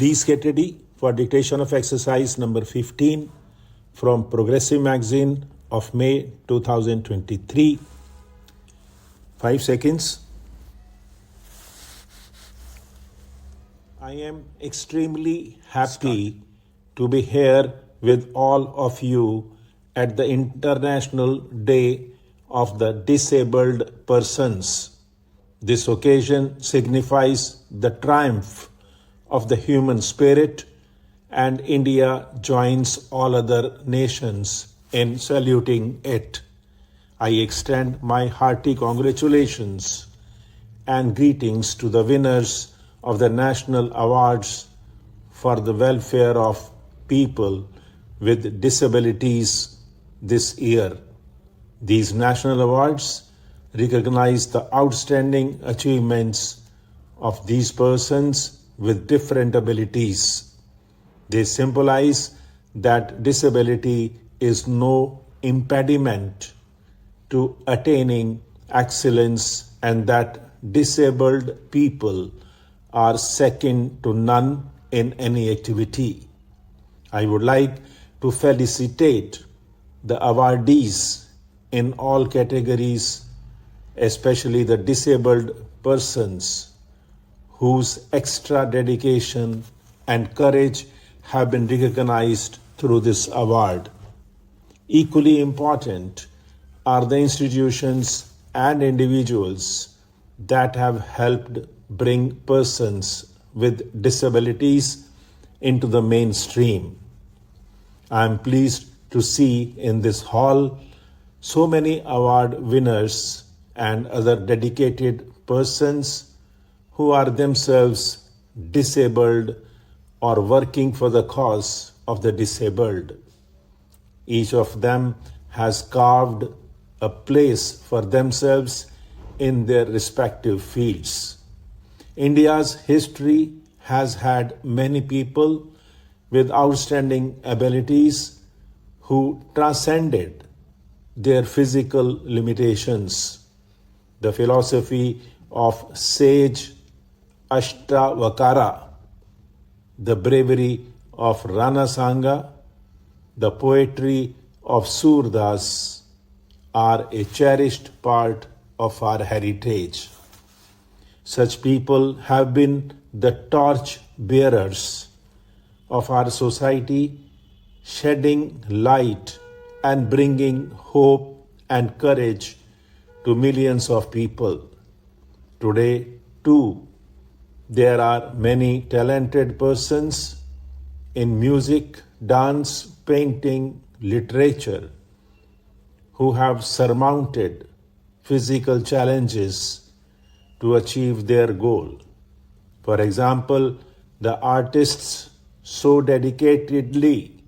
Please get ready for dictation of exercise number 15 from Progressive Magazine of May 2023. 5 seconds. I am extremely happy to be here with all of you at the International Day of the Disabled Persons. This occasion signifies the triumph of the human spirit, and India joins all other nations in saluting it. I extend my hearty congratulations and greetings to the winners of the national awards for the welfare of people with disabilities this year. These national awards recognize the outstanding achievements of these persons with different abilities. They symbolize that disability is no impediment to attaining excellence and that disabled people are second to none in any activity. I would like to felicitate the awardees in all categories, especially the disabled persons whose extra dedication and courage have been recognized through this award. Equally important are the institutions and individuals that have helped bring persons with disabilities into the mainstream. I am pleased to see in this hall so many award winners and other dedicated persons who are themselves disabled or working for the cause of the disabled. Each of them has carved a place for themselves in their respective fields. India's history has had many people with outstanding abilities who transcended their physical limitations. The philosophy of sage Ashtavakara, the bravery of Rana Sanga, the poetry of Surdas are a cherished part of our heritage. Such people have been the torch bearers of our society, shedding light and bringing hope and courage to millions of people. Today, too, there are many talented persons in music, dance, painting, literature who have surmounted physical challenges to achieve their goal. For example, the artists so dedicatedly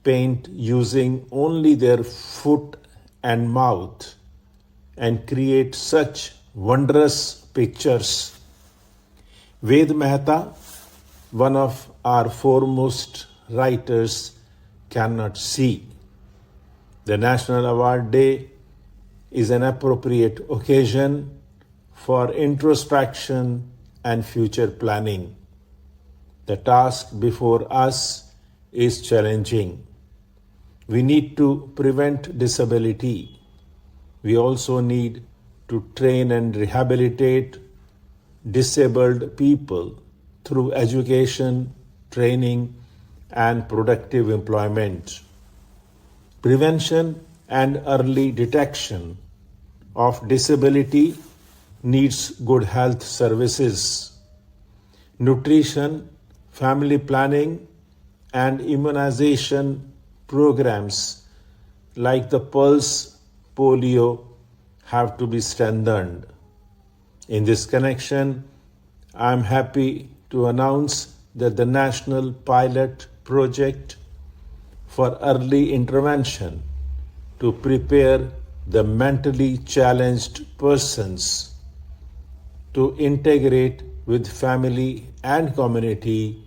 paint using only their foot and mouth and create such wondrous pictures. Ved Mehta, one of our foremost writers, cannot see. The National Award Day is an appropriate occasion for introspection and future planning. The task before us is challenging. We need to prevent disability. We also need to train and rehabilitate disabled people through education, training, and productive employment. Prevention and early detection of disability needs good health services. Nutrition, family planning, and immunization programs like the pulse polio have to be strengthened. In this connection, I am happy to announce that the National Pilot Project for Early Intervention to prepare the mentally challenged persons to integrate with family and community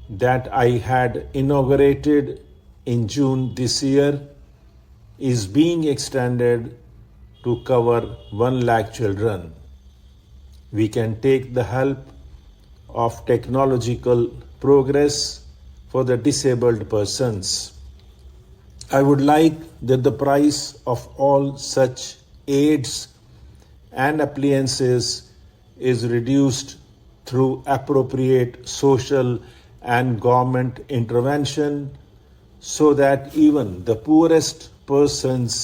that I had inaugurated in June this year is being extended to cover 1 lakh children. We can take the help of technological progress for the disabled persons. I would like that the price of all such aids and appliances is reduced through appropriate social and government intervention so that even the poorest person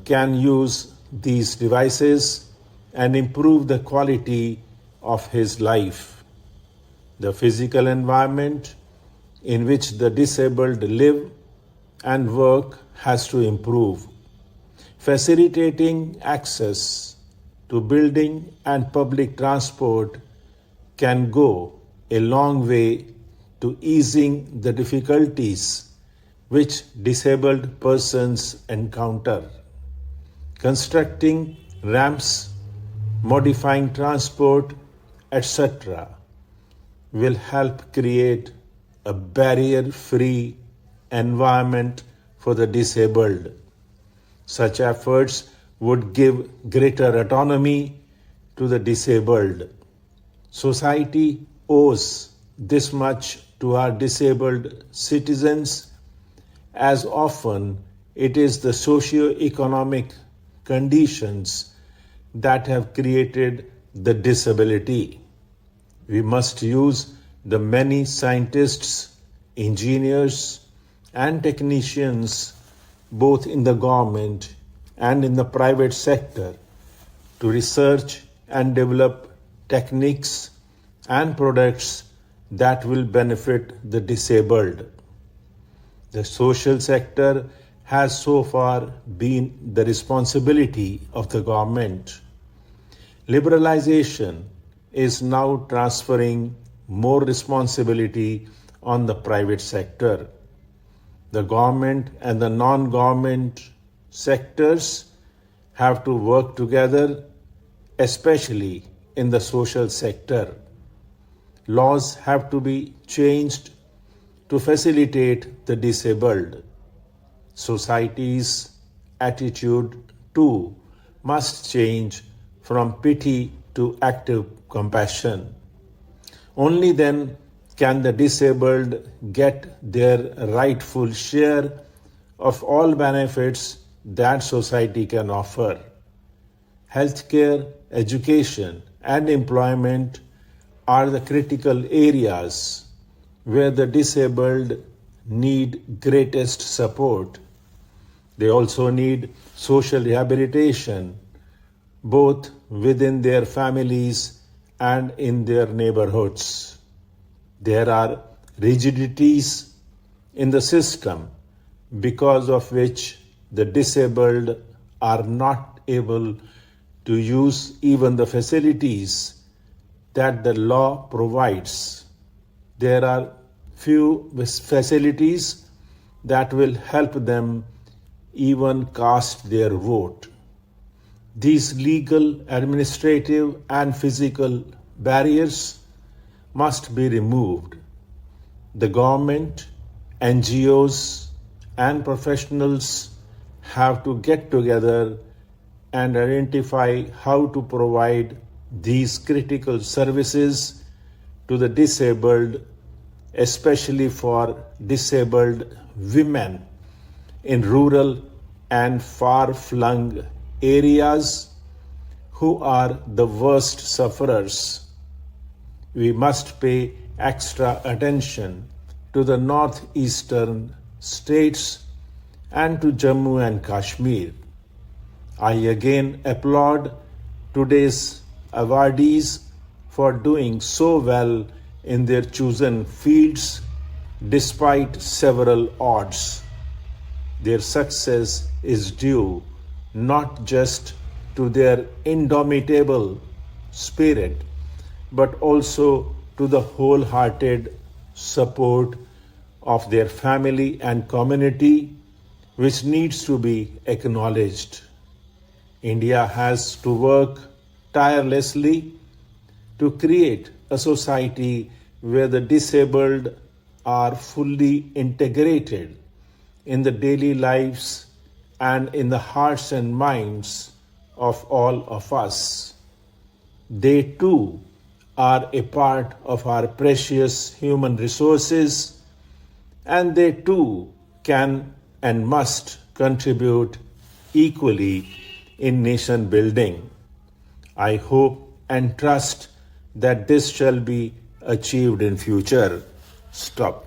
can use these devices and improve the quality of his life. The physical environment in which the disabled live and work has to improve. Facilitating access to building and public transport can go a long way to easing the difficulties which disabled persons encounter. Constructing ramps, modifying transport, etc. will help create a barrier-free environment for the disabled. Such efforts would give greater autonomy to the disabled. Society owes this much to our disabled citizens, as often it is the socio-economic conditions that have created the disability. We must use the many scientists, engineers, and technicians both in the government and in the private sector to research and develop techniques and products that will benefit the disabled. The social sector has so far been the responsibility of the government. Liberalization is now transferring more responsibility on the private sector. The government and the non-government sectors have to work together, especially in the social sector. Laws have to be changed to facilitate the disabled. Society's attitude too must change from pity to active compassion. Only then can the disabled get their rightful share of all benefits that society can offer. Healthcare, education, and employment are the critical areas where the disabled need greatest support. They also need social rehabilitation, both within their families and in their neighborhoods. There are rigidities in the system because of which the disabled are not able to use even the facilities that the law provides. There are few facilities that will help them even cast their vote. These legal, administrative, and physical barriers must be removed. The government, NGOs, and professionals have to get together and identify how to provide these critical services to the disabled, especially for disabled women in rural and far-flung areas who are the worst sufferers. We must pay extra attention to the northeastern states and to Jammu and Kashmir. I again applaud today's awardees for doing so well in their chosen fields despite several odds. Their success is due not just to their indomitable spirit, but also to the wholehearted support of their family and community, which needs to be acknowledged. India has to work tirelessly to create a society where the disabled are fully integrated in the daily lives and in the hearts and minds of all of us. They too are a part of our precious human resources, and they too can and must contribute equally in nation building. I hope and trust that this shall be achieved in future. Stop.